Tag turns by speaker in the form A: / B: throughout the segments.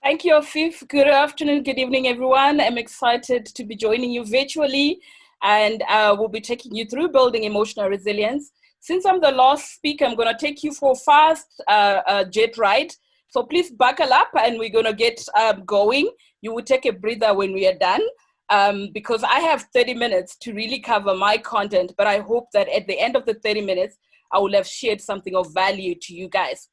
A: Thank you, Afif. Good afternoon, good evening, everyone. I'm excited to be joining you virtually, and we'll be taking you through building emotional resilience. Since I'm the last speaker, I'm going to take you for a fast jet ride. So please buckle up, and we're going to get going. You will take a breather when we are done, because I have 30 minutes to really cover my content, but I hope that at the end of the 30 minutes, I will have shared something of value to you guys.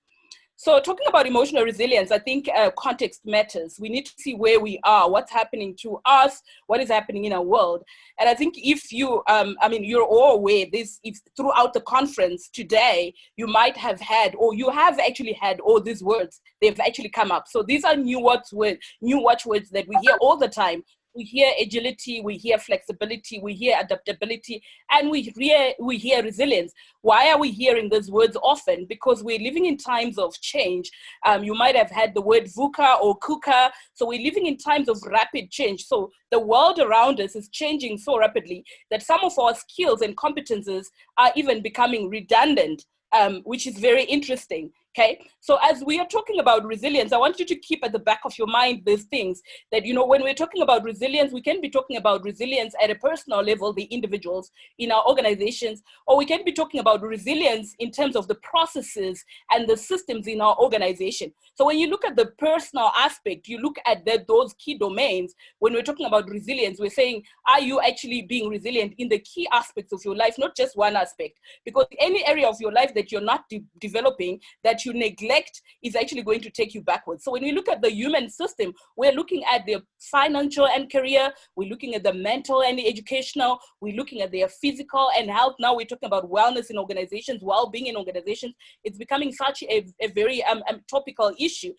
A: So talking about emotional resilience, I think context matters. We need to see where we are, what's happening to us, what is happening in our world. And I think if you, you're all aware this, if throughout the conference today, you might have had, or you have actually had all these words, they've actually come up. So these are new watchwords that we hear all the time. We hear agility, we hear flexibility, we hear adaptability, and we hear resilience. Why are we hearing those words often? Because we're living in times of change. You might have had the word VUCA or KUKA. So we're living in times of rapid change. So the world around us is changing so rapidly that some of our skills and competences are even becoming redundant, which is very interesting. Okay, so as we are talking about resilience, I want you to keep at the back of your mind these things that, when we're talking about resilience, we can be talking about resilience at a personal level, the individuals in our organizations, or we can be talking about resilience in terms of the processes and the systems in our organization. So when you look at the personal aspect, you look at those key domains. When we're talking about resilience, we're saying, are you actually being resilient in the key aspects of your life, not just one aspect? Because any area of your life that you're not developing, that you neglect, is actually going to take you backwards. So when we look at the human system, we're looking at their financial and career, we're looking at the mental and the educational, we're looking at their physical and health. Now we're talking about wellness in organizations, well-being in organizations. It's becoming such a very topical issue,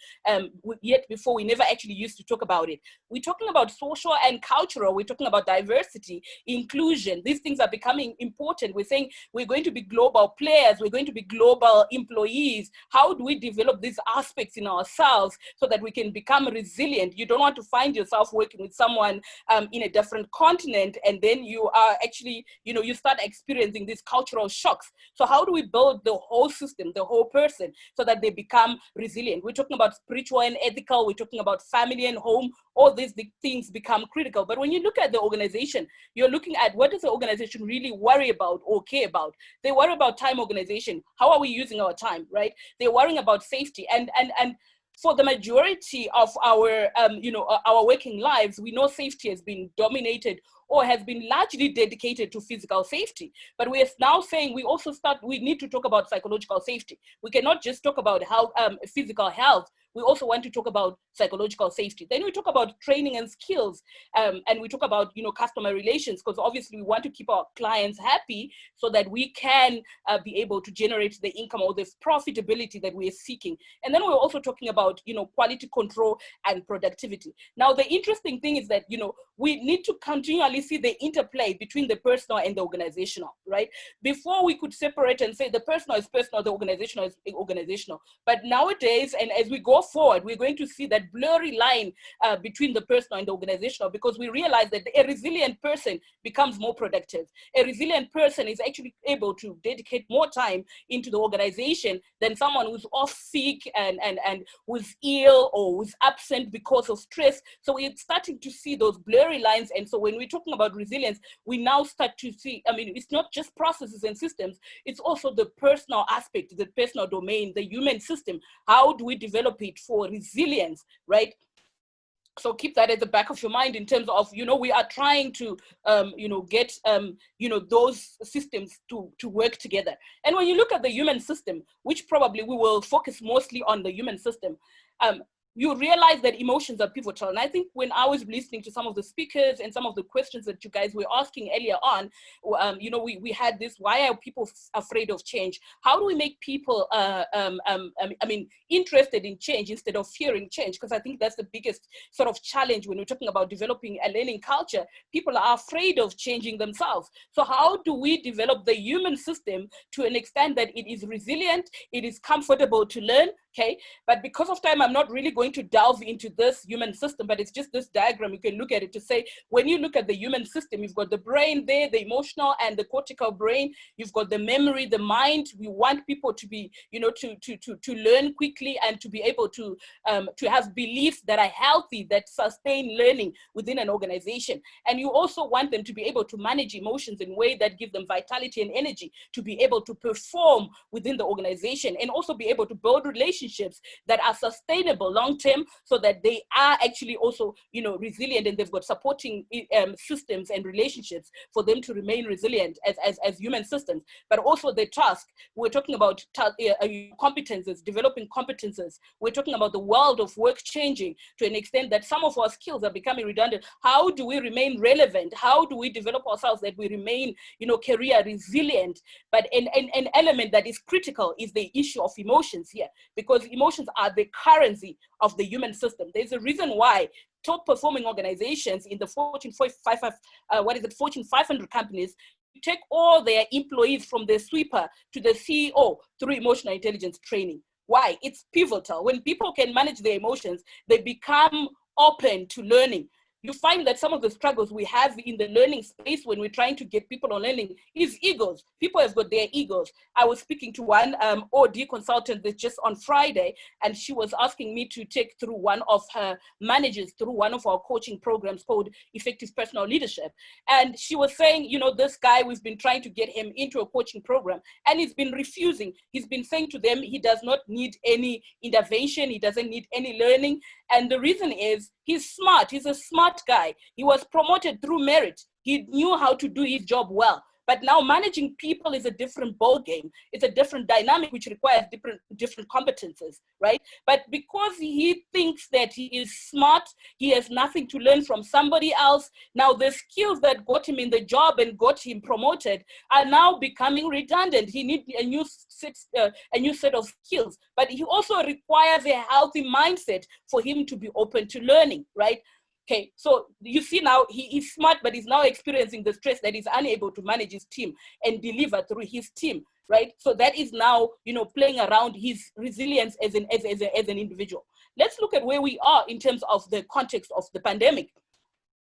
A: yet before we never actually used to talk about it. We're talking about social and cultural, we're talking about diversity, inclusion. These things are becoming important. We're saying we're going to be global players, we're going to be global employees. How do we develop these aspects in ourselves so that we can become resilient? You don't want to find yourself working with someone in a different continent, and then you are actually, you start experiencing these cultural shocks. So how do we build the whole system, the whole person, so that they become resilient? We're talking about spiritual and ethical, we're talking about family and home. All these things become critical. But when you look at the organization, you're looking at what does the organization really worry about or care about? They worry about time organization. How are we using our time, right? They're worrying about safety. And for the majority of our, our working lives, we know safety has been dominated or has been largely dedicated to physical safety. But we are now saying we need to talk about psychological safety. We cannot just talk about health, physical health. We also want to talk about psychological safety. Then we talk about training and skills, and we talk about, customer relations, because obviously we want to keep our clients happy so that we can be able to generate the income or the profitability that we are seeking. And then we're also talking about, quality control and productivity. Now, the interesting thing is that, we need to continually see the interplay between the personal and the organizational, right? Before we could separate and say the personal is personal, the organizational is organizational. But nowadays, and as we go forward, we're going to see that blurry line between the personal and the organizational, because we realize that a resilient person becomes more productive. A resilient person is actually able to dedicate more time into the organization than someone who's off sick and who's ill or who's absent because of stress. So we're starting to see those blurry lines. And so when we're talking about resilience, we now start to see, it's not just processes and systems, it's also the personal aspect, the personal domain, the human system. How do we develop it for resilience, right? So keep that at the back of your mind in terms of, we are trying to, get, those systems to work together. And when you look at the human system, which probably we will focus mostly on the human system, you realize that emotions are pivotal. And I think when I was listening to some of the speakers and some of the questions that you guys were asking earlier on, we had this, why are people afraid of change? How do we make people, interested in change instead of fearing change? Because I think that's the biggest sort of challenge when we're talking about developing a learning culture. People are afraid of changing themselves. So how do we develop the human system to an extent that it is resilient, it is comfortable to learn, okay? But because of time, I'm not really going going to delve into this human system, but it's just this diagram. You can look at it to say, when you look at the human system, you've got the brain there, the emotional and the cortical brain. You've got the memory, the mind. We want people to be, to learn quickly and to be able to have beliefs that are healthy, that sustain learning within an organization. And you also want them to be able to manage emotions in a way that give them vitality and energy to be able to perform within the organization, and also be able to build relationships that are sustainable long-term, so that they are actually also, resilient, and they've got supporting systems and relationships for them to remain resilient as human systems. But also the task, we're talking about competences, developing competences. We're talking about the world of work changing to an extent that some of our skills are becoming redundant. How do we remain relevant? How do we develop ourselves that we remain, career resilient? But an element that is critical is the issue of emotions here, because emotions are the currency of the human system. There's a reason why top performing organizations in the Fortune 500 companies take all their employees from the sweeper to the CEO through emotional intelligence training. Why? It's pivotal. When people can manage their emotions, they become open to learning. You find that some of the struggles we have in the learning space when we're trying to get people on learning is egos. People have got their egos. I was speaking to one OD consultant that just on Friday, and she was asking me to take through one of her managers through one of our coaching programs called Effective Personal Leadership. And she was saying, this guy, we've been trying to get him into a coaching program, and he's been refusing. He's been saying to them, he does not need any intervention. He doesn't need any learning. And the reason is he's smart. He's a smart guy. He was promoted through merit. He knew how to do his job well. But now managing people is a different ball game. It's a different dynamic which requires different competences, right? But because he thinks that he is smart, he has nothing to learn from somebody else. Now the skills that got him in the job and got him promoted are now becoming redundant. He needs a new set of skills, but he also requires a healthy mindset for him to be open to learning, right? Okay, so you see now he is smart, but he's now experiencing the stress that he's unable to manage his team and deliver through his team, right? So that is now, playing around his resilience as an individual. Let's look at where we are in terms of the context of the pandemic.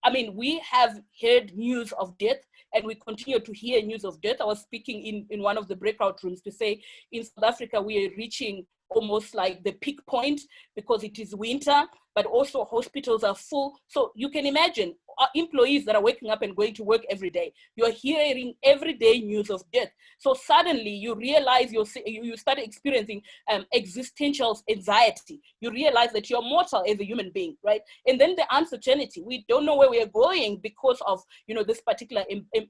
A: I mean, we have heard news of death, and we continue to hear news of death. I was speaking in one of the breakout rooms to say in South Africa, we are reaching almost like the peak point because it is winter, but also hospitals are full. So you can imagine employees that are waking up and going to work every day. You're hearing everyday news of death. So suddenly you realize you start experiencing existential anxiety. You realize that you're mortal as a human being, right? And then the uncertainty. We don't know where we are going because of this particular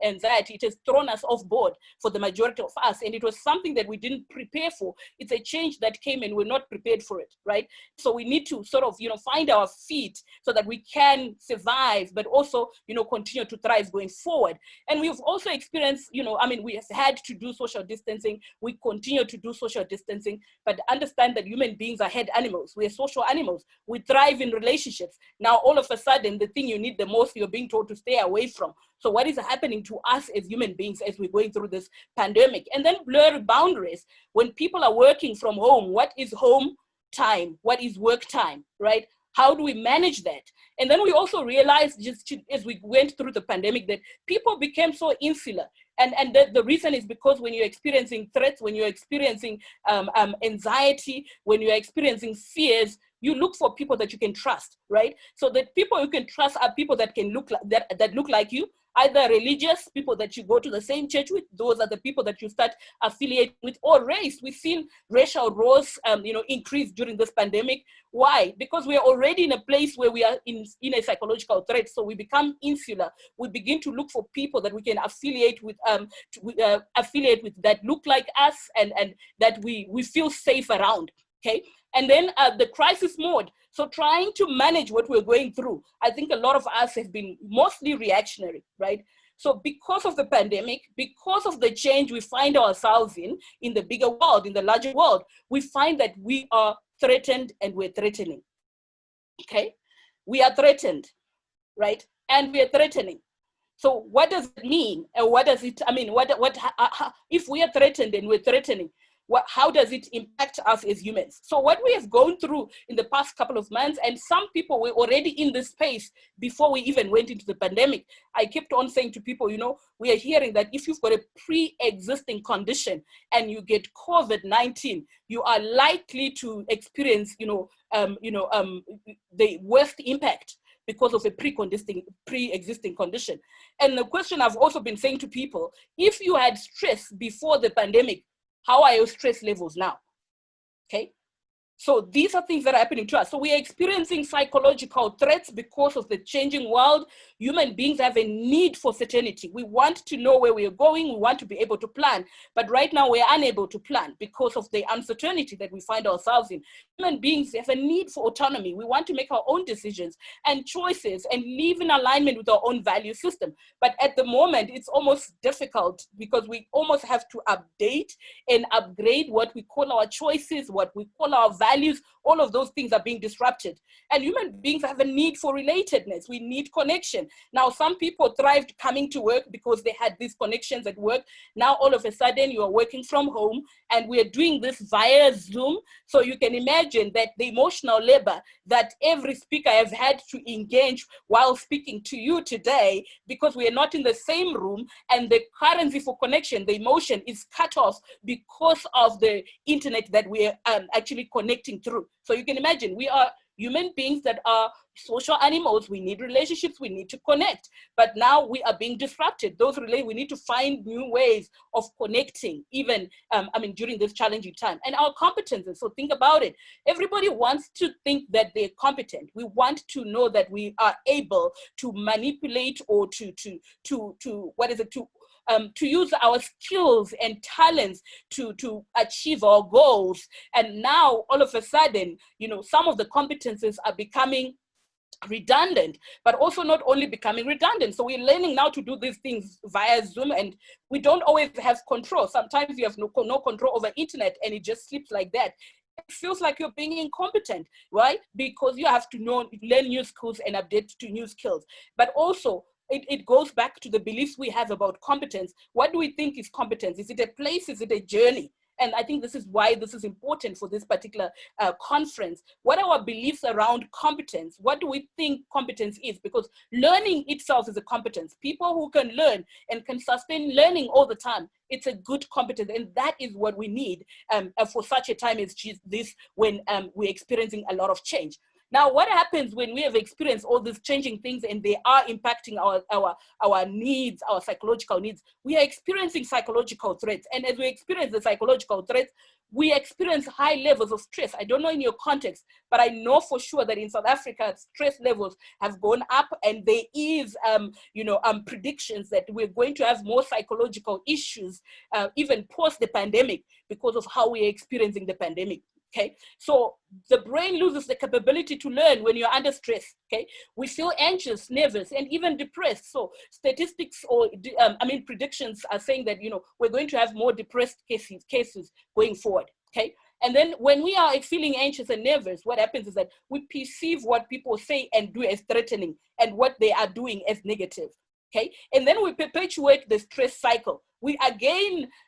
A: anxiety. It has thrown us off board for the majority of us, and it was something that we didn't prepare for. It's a change that came and we're not prepared for it, right? So we need to sort of find our feet so that we can survive, but also continue to thrive going forward. And we've also experienced, we have had to do social distancing. We continue to do social distancing, but understand that human beings are herd animals. We are social animals. We thrive in relationships. Now all of a sudden, the thing you need the most, you're being told to stay away from. So what is happening to us as human beings as we're going through this pandemic? And then blurry boundaries. When people are working from home, what is home time? What is work time, right? How do we manage that? And then we also realized, just as we went through the pandemic, that people became so insular. And the reason is because when you're experiencing threats, when you're experiencing anxiety, when you're experiencing fears, you look for people that you can trust, right? So the people you can trust are people that can look like that look like you, either religious, people that you go to the same church with. Those are the people that you start affiliating with, or race. We've seen racial roles, increase during this pandemic. Why? Because we are already in a place where we are in a psychological threat. So we become insular. We begin to look for people that we can affiliate with, that look like us and that we feel safe around. Okay. And then the crisis mode. So trying to manage what we're going through, I think a lot of us have been mostly reactionary, right? So because of the pandemic, because of the change we find ourselves in the bigger world, in the larger world, we find that we are threatened and we're threatening, okay? We are threatened, right? And we are threatening. So what does it mean? What does it, I mean, if we are threatened and we're threatening, how does it impact us as humans? So what we have gone through in the past couple of months, and some people were already in this space before we even went into the pandemic. I kept on saying to people, we are hearing that if you've got a pre-existing condition and you get COVID-19, you are likely to experience, the worst impact because of a pre-existing condition. And the question I've also been saying to people, if you had stress before the pandemic, how are your stress levels now? Okay. So these are things that are happening to us. So we are experiencing psychological threats because of the changing world. Human beings have a need for certainty. We want to know where we are going. We want to be able to plan. But right now we're unable to plan because of the uncertainty that we find ourselves in. Human beings have a need for autonomy. We want to make our own decisions and choices and live in alignment with our own value system. But at the moment, it's almost difficult because we almost have to update and upgrade what we call our choices, what we call our values. All of those things are being disrupted. And human beings have a need for relatedness. We need connection. Now, some people thrived coming to work because they had these connections at work. Now, all of a sudden, you are working from home and we are doing this via Zoom. So you can imagine that the emotional labor that every speaker has had to engage while speaking to you today, because we are not in the same room, and the currency for connection, the emotion is cut off because of the internet that we are actually connecting through. So you can imagine, we are human beings that are social animals. We need relationships, we need to connect, but now we are being disrupted. We need to find new ways of connecting, even during this challenging time. And our competences, so think about it. Everybody wants to think that they're competent. We want to know that we are able to manipulate or to use our skills and talents to achieve our goals. And now all of a sudden, some of the competences are becoming redundant, but also not only becoming redundant. So we're learning now to do these things via Zoom, and we don't always have control. Sometimes you have no control over internet and it just slips like that. It feels like you're being incompetent, right? Because you have to learn new skills and update to new skills. But also, it goes back to the beliefs we have about competence. What do we think is competence? Is it a place? Is it a journey? And I think this is why this is important for this particular conference. What are our beliefs around competence? What do we think competence is? Because learning itself is a competence. People who can learn and can sustain learning all the time, it's a good competence. And that is what we need for such a time as this, when we're experiencing a lot of change. Now, what happens when we have experienced all these changing things and they are impacting our needs, our psychological needs? We are experiencing psychological threats. And as we experience the psychological threats, we experience high levels of stress. I don't know in your context, but I know for sure that in South Africa, stress levels have gone up, and there is, predictions that we're going to have more psychological issues, even post the pandemic, because of how we're experiencing the pandemic. Okay, so the brain loses the capability to learn when you're under stress. Okay, we feel anxious, nervous, and even depressed. So statistics or predictions are saying that we're going to have more depressed cases going forward. Okay, and then when we are feeling anxious and nervous, what happens is that we perceive what people say and do as threatening, and what they are doing as negative. Okay, and then we perpetuate the stress cycle.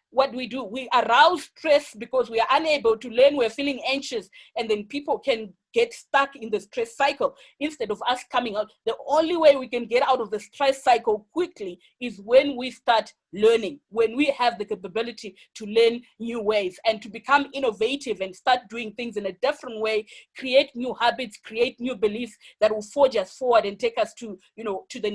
A: What we do, we arouse stress because we are unable to learn, we're feeling anxious, and then people can get stuck in the stress cycle instead of us coming out. The only way we can get out of the stress cycle quickly is when we start learning, when we have the capability to learn new ways and to become innovative and start doing things in a different way, create new habits, create new beliefs that will forge us forward and take us to the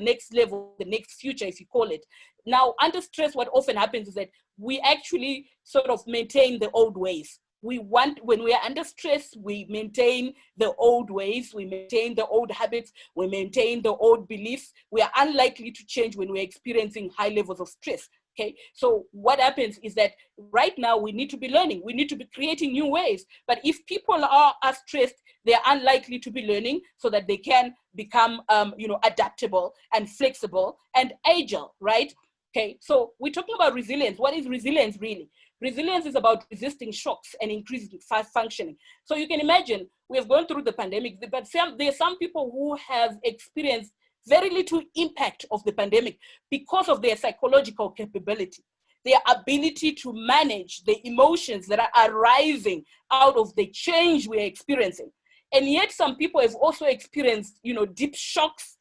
A: next level, the next future, if you call it. Now, under stress, what often happens is that we actually sort of maintain the old ways. When we are under stress, we maintain the old ways, we maintain the old habits, we maintain the old beliefs. We are unlikely to change when we're experiencing high levels of stress. Okay, so what happens is that right now we need to be learning, we need to be creating new ways. But if people are stressed, they're unlikely to be learning so that they can become adaptable and flexible and agile, right? Okay, so we're talking about resilience. What is resilience really? Resilience is about resisting shocks and increasing functioning. So you can imagine, we have gone through the pandemic, but there are some people who have experienced very little impact of the pandemic because of their psychological capability. their ability to manage the emotions that are arising out of the change we're experiencing. And yet some people have also experienced, deep shocks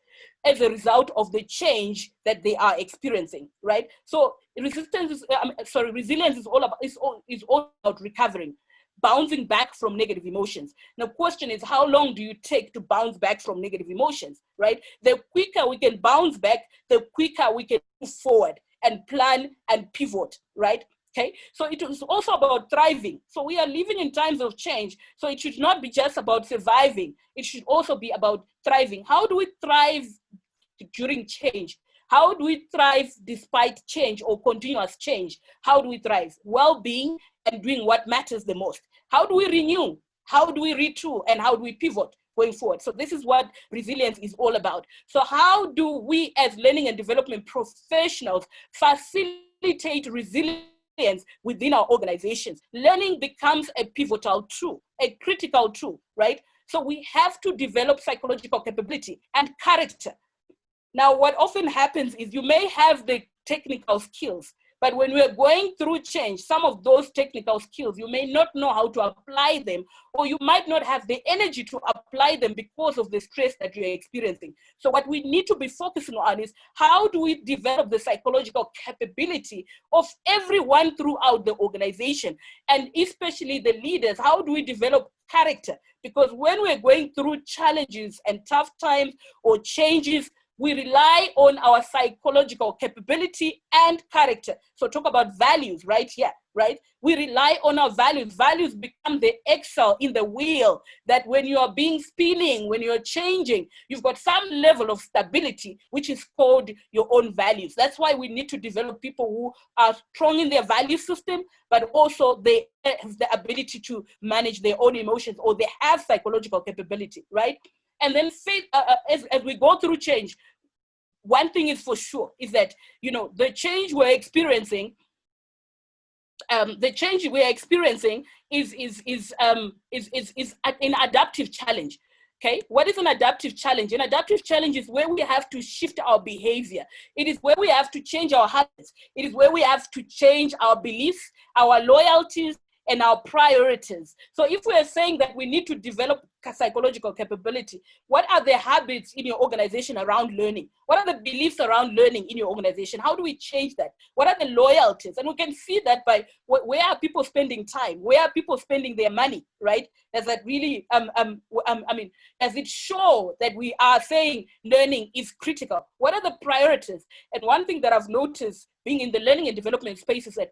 A: as a result of the change that they are experiencing, right? So resilience is all about recovering, bouncing back from negative emotions. Now, the question is, how long do you take to bounce back from negative emotions, right? The quicker we can bounce back, the quicker we can move forward and plan and pivot, right? Okay, so it is also about thriving. So we are living in times of change. So it should not be just about surviving. It should also be about thriving. How do we thrive during change? How do we thrive despite change or continuous change? How do we thrive? Well-being and doing what matters the most. How do we renew? How do we retool? And how do we pivot going forward? So this is what resilience is all about. So how do we as learning and development professionals facilitate resilience within our organizations? Learning becomes a pivotal tool, a critical tool, right? So we have to develop psychological capability and character. Now, what often happens is you may have the technical skills, but when we're going through change, some of those technical skills, you may not know how to apply them, or you might not have the energy to apply them because of the stress that you're experiencing. So what we need to be focusing on is, how do we develop the psychological capability of everyone throughout the organization, and especially the leaders? How do we develop character? Because when we're going through challenges and tough times or changes, we rely on our psychological capability and character. So talk about values right here, right? We rely on our values. Values become the axle in the wheel that when you are being spinning, when you're changing, you've got some level of stability, which is called your own values. That's why we need to develop people who are strong in their value system, but also they have the ability to manage their own emotions, or they have psychological capability, right? And then as we go through change, one thing is for sure is that, the change we're experiencing, is an adaptive challenge. Okay, what is an adaptive challenge? An adaptive challenge is where we have to shift our behavior. It is where we have to change our habits. It is where we have to change our beliefs, our loyalties, and our priorities. So if we're saying that we need to develop psychological capability, what are the habits in your organization around learning? What are the beliefs around learning in your organization? How do we change that? What are the loyalties? And we can see that by where are people spending time? Where are people spending their money, right? Does that really, does it show that we are saying learning is critical? What are the priorities? And one thing that I've noticed being in the learning and development space is that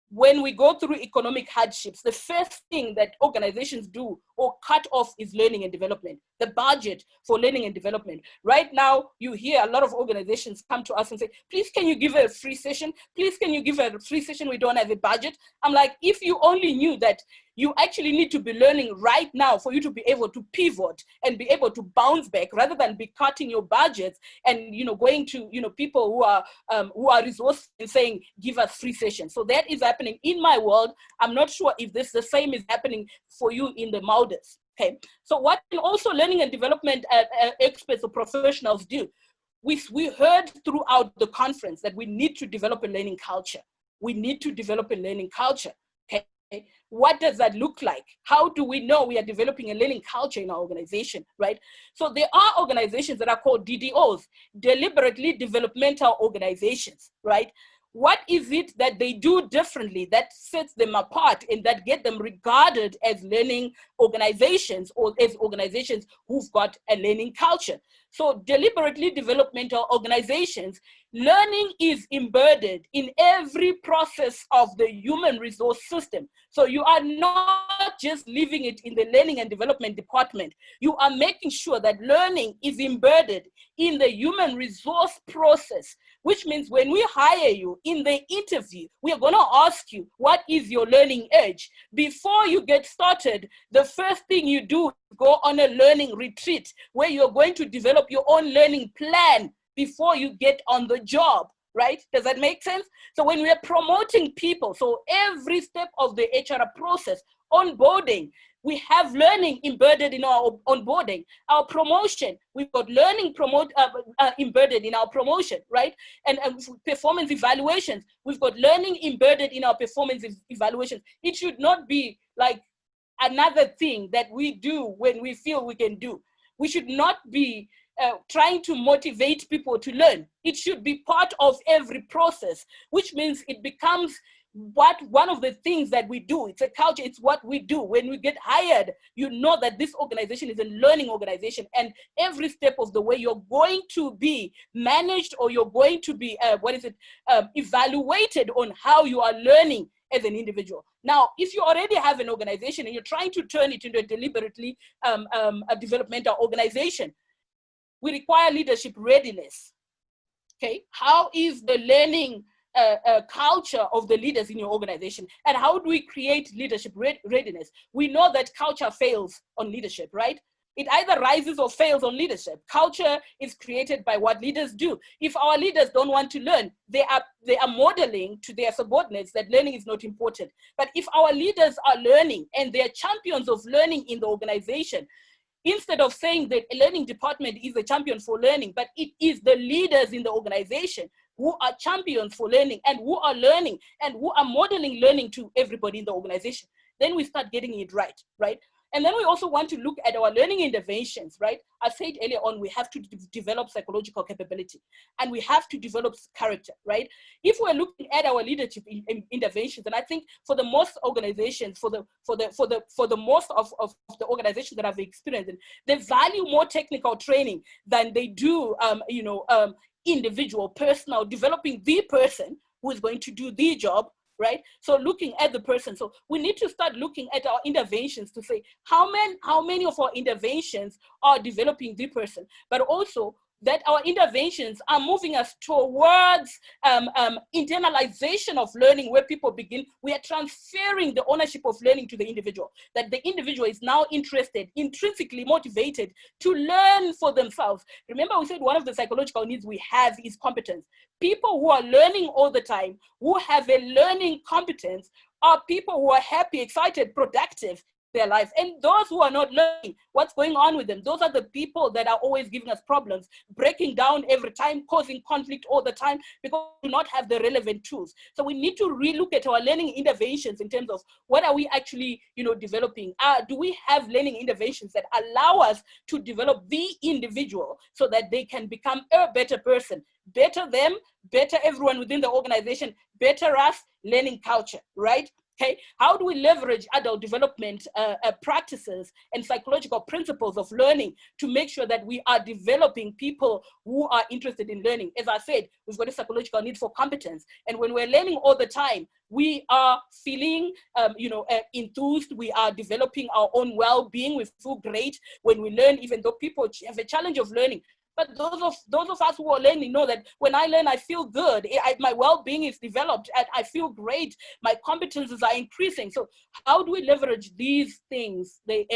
A: when we go through economic hardships, the first thing that organizations do or cut off is learning and development, the budget for learning and development. Right now, you hear a lot of organizations come to us and say, please, can you give a free session? Please, can you give a free session? We don't have a budget. I'm like, if you only knew that you actually need to be learning right now for you to be able to pivot and be able to bounce back, rather than be cutting your budgets and going to people who are resourceful and saying, give us free sessions. So that is happening in my world. I'm not sure if this the same is happening for you in the Maldives. Okay, so what can also learning and development experts or professionals do? We heard throughout the conference that we need to develop a learning culture. We need to develop a learning culture. Okay. What does that look like? How do we know we are developing a learning culture in our organization, right? So there are organizations that are called DDOs, deliberately developmental organizations, right? What is it that they do differently that sets them apart and that get them regarded as learning organizations, or as organizations who've got a learning culture? So deliberately developmental organizations, learning is embedded in every process of the human resource system. So you are not just leaving it in the learning and development department. You are making sure that learning is embedded in the human resource process, which means when we hire you in the interview, we are going to ask you, what is your learning edge? Before you get started, the first thing you do is go on a learning retreat where you're going to develop your own learning plan before you get on the job, right? Does that make sense? So when we are promoting people, so every step of the HR process, onboarding, we have learning embedded in our onboarding. Our promotion, we've got learning embedded in our promotion, right? And performance evaluations, we've got learning embedded in our performance evaluations. It should not be like another thing that we do when we feel we can do. We should not be trying to motivate people to learn. It should be part of every process, which means it becomes one of the things that we do. It's a culture, it's what we do. When we get hired, you know that this organization is a learning organization, and every step of the way you're going to be managed, or you're going to be, evaluated on how you are learning as an individual. Now, if you already have an organization and you're trying to turn it into a deliberately a developmental organization, we require leadership readiness. Okay, how is the learning culture of the leaders in your organization, and how do we create leadership readiness? We know that culture fails on leadership, right? It either rises or fails on leadership. Culture is created by what leaders do. If our leaders don't want to learn, they are modeling to their subordinates that learning is not important. But if our leaders are learning and they're champions of learning in the organization, instead of saying that a learning department is a champion for learning, but it is the leaders in the organization who are champions for learning and who are learning and who are modeling learning to everybody in the organization, then we start getting it right, right? And then we also want to look at our learning interventions, right? I said earlier on, we have to develop psychological capability, and we have to develop character, right? If we're looking at our leadership interventions, and I think for the most organizations, for the most of the organizations that I've experienced, they value more technical training than they do, individual, personal, developing the person who is going to do the job, right? So looking at the person. So we need to start looking at our interventions to say how many of our interventions are developing the person, but also that our interventions are moving us towards internalization of learning, where people begin, we are transferring the ownership of learning to the individual, that the individual is now interested, intrinsically motivated to learn for themselves. Remember, we said one of the psychological needs we have is competence. People who are learning all the time, who have a learning competence, are people who are happy, excited, productive their lives. And those who are not learning, what's going on with them? Those are the people that are always giving us problems, breaking down every time, causing conflict all the time, because we do not have the relevant tools. So we need to relook at our learning interventions in terms of what are we actually, developing? Do we have learning interventions that allow us to develop the individual so that they can become a better person, better them, better everyone within the organization, better us, learning culture, right? Okay, how do we leverage adult development practices and psychological principles of learning to make sure that we are developing people who are interested in learning? As I said, we've got a psychological need for competence. And when we're learning all the time, we are feeling, enthused. We are developing our own well-being. We feel great when we learn, even though people have a challenge of learning. But those of us who are learning know that when I learn, I feel good. My well-being is developed. I feel great. My competences are increasing. So how do we leverage these things? They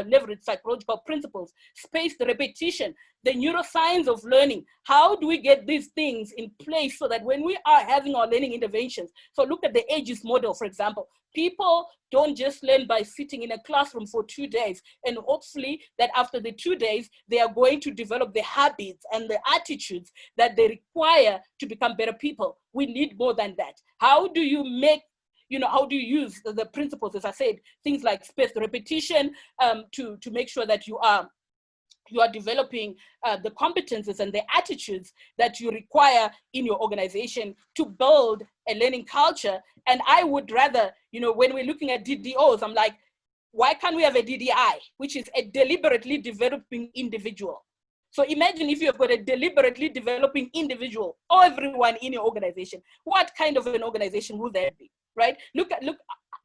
A: leverage psychological principles, spaced repetition, the neuroscience of learning. How do we get these things in place so that when we are having our learning interventions, so look at the AGES model, for example. People don't just learn by sitting in a classroom for 2 days, and hopefully that after the 2 days, they are going to develop the habits and the attitudes that they require to become better people. We need more than that. How do you make, how do you use the principles, as I said, things like spaced repetition to make sure that you are developing the competences and the attitudes that you require in your organization to build a learning culture. And I would rather, when we're looking at DDOs, I'm like, why can't we have a DDI, which is a deliberately developing individual? So imagine if you've got a deliberately developing individual, or everyone in your organization, what kind of an organization will that be, right? Look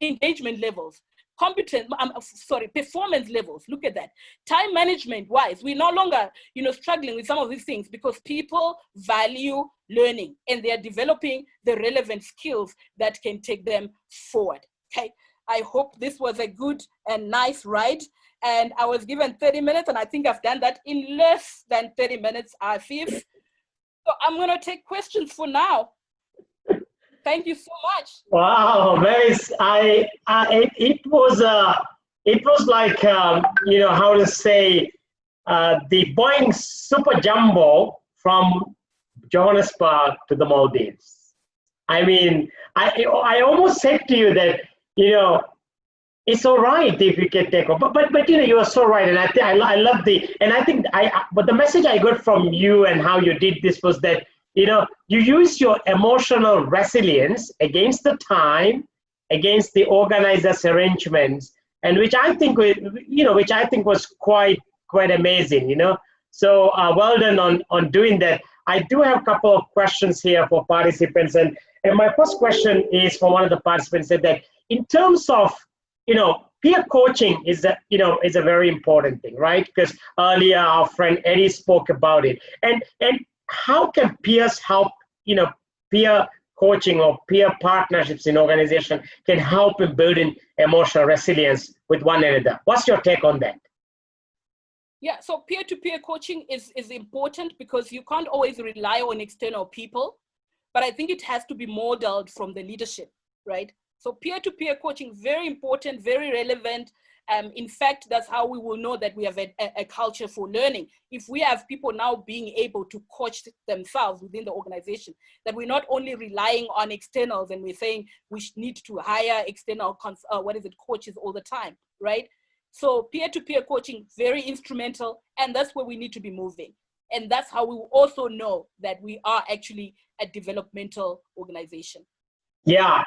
A: engagement levels. Performance levels. Look at that. Time management wise, we're no longer, struggling with some of these things because people value learning and they are developing the relevant skills that can take them forward. Okay. I hope this was a good and nice ride. And I was given 30 minutes and I think I've done that in less than 30 minutes, Afif. So I'm going to take questions for now. Thank you so much.
B: Wow, Mavis, it was like you know how to say the Boeing Super Jumbo from Johannesburg to the Maldives. I mean, I almost said to you that you know it's all right if you can take off, but you know you are so right, and I love the and I think but the message I got from you and how you did this was that you know you use your emotional resilience against the time, against the organizer's arrangements, and which I think which I think was quite amazing, you know. So well done on doing that. I do have a couple of questions here for participants, and my first question is for one of the participants said that in terms of you know, peer coaching is a very important thing, right? Because earlier our friend Eddie spoke about it, and how can peers help? You know, peer coaching or peer partnerships in organization can help in building emotional resilience with one another. What's your take on that?
A: Yeah, so peer-to-peer coaching is important because you can't always rely on external people, but I think it has to be modeled from the leadership, right? So peer-to-peer coaching, very important, very relevant. In fact, that's how we will know that we have a culture for learning. If we have people now being able to coach themselves within the organization, that we're not only relying on externals and we're saying we need to hire external coaches all the time, right? So peer-to-peer coaching, very instrumental, and that's where we need to be moving. And that's how we will also know that we are actually a developmental organization.
B: Yeah,